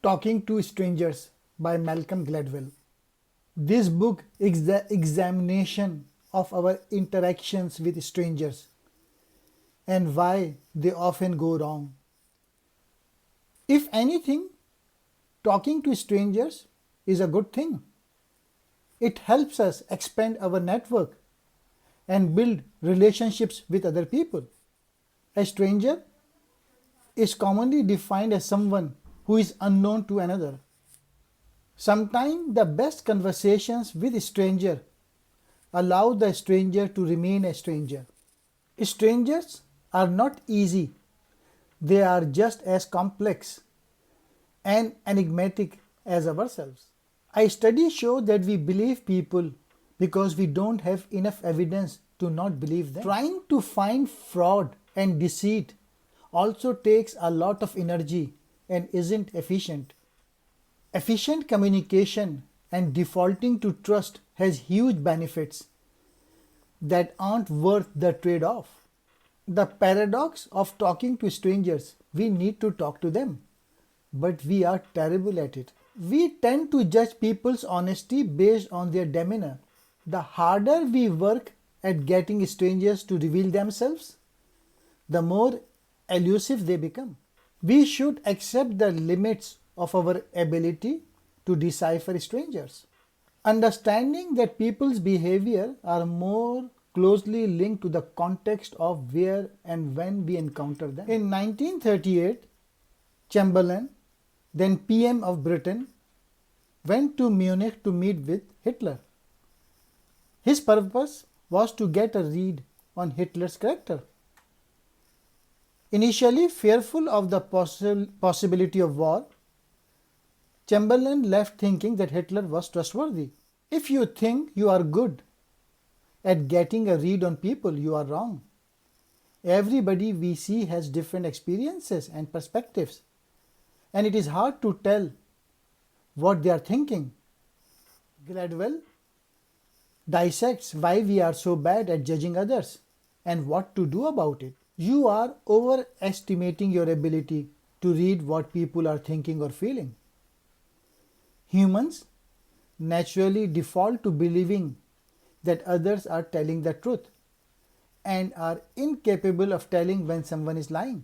Talking to Strangers by Malcolm Gladwell. This book is the examination of our interactions with strangers and why they often go wrong. If anything, talking to strangers is a good thing. It helps us expand our network and build relationships with other people. A stranger is commonly defined as someone who is unknown to another. Sometimes the best conversations with a stranger allow the stranger to remain a stranger. Strangers are not easy, they are just as complex and enigmatic as ourselves. A study shows that we believe people because we don't have enough evidence to not believe them. Trying to find fraud and deceit also takes a lot of energy and isn't efficient. Efficient communication and defaulting to trust has huge benefits that aren't worth the trade off. The paradox of talking to strangers: we need to talk to them, but we are terrible at it. We tend to judge people's honesty based on their demeanor. The harder we work at getting strangers to reveal themselves, the more elusive they become. We should accept the limits of our ability to decipher strangers. Understanding that people's behavior are more closely linked to the context of where and when we encounter them. In 1938, Chamberlain, then PM of Britain, went to Munich to meet with Hitler. His purpose was to get a read on Hitler's character. Initially fearful of the possibility of war, Chamberlain left thinking that Hitler was trustworthy. If you think you are good at getting a read on people, you are wrong. Everybody we see has different experiences and perspectives, and it is hard to tell what they are thinking. Gladwell dissects why we are so bad at judging others and what to do about it. You are overestimating your ability to read what people are thinking or feeling. Humans naturally default to believing that others are telling the truth and are incapable of telling when someone is lying.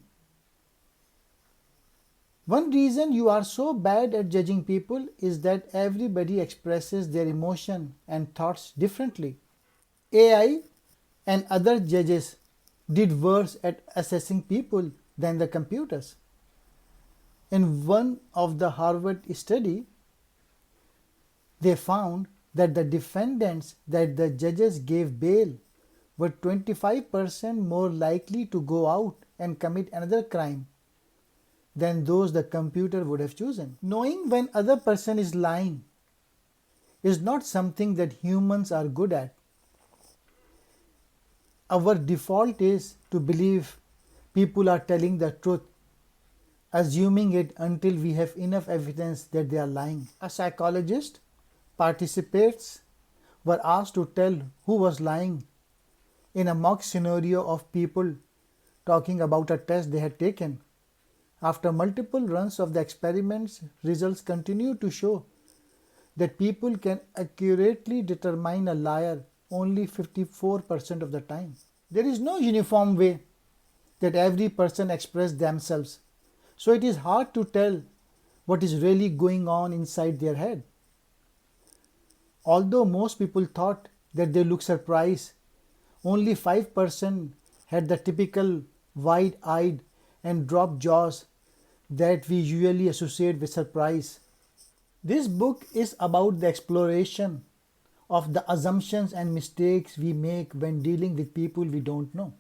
One reason you are so bad at judging people is that everybody expresses their emotion and thoughts differently. AI and other judges did worse at assessing people than the computers. In one of the Harvard study, they found that the defendants that the judges gave bail were 25% more likely to go out and commit another crime than those the computer would have chosen. Knowing when other person is lying is not something that humans are good at. Our default is to believe people are telling the truth, assuming it until we have enough evidence that they are lying. A psychologist participants were asked to tell who was lying in a mock scenario of people talking about a test they had taken. After multiple runs of the experiments, results continue to show that people can accurately determine a liar only 54% of the time. There is no uniform way that every person expresses themselves, so it is hard to tell what is really going on inside their head. Although most people thought that they looked surprised, only 5% had the typical wide-eyed and dropped jaws that we usually associate with surprise. This book is about the exploration of the assumptions and mistakes we make when dealing with people we don't know.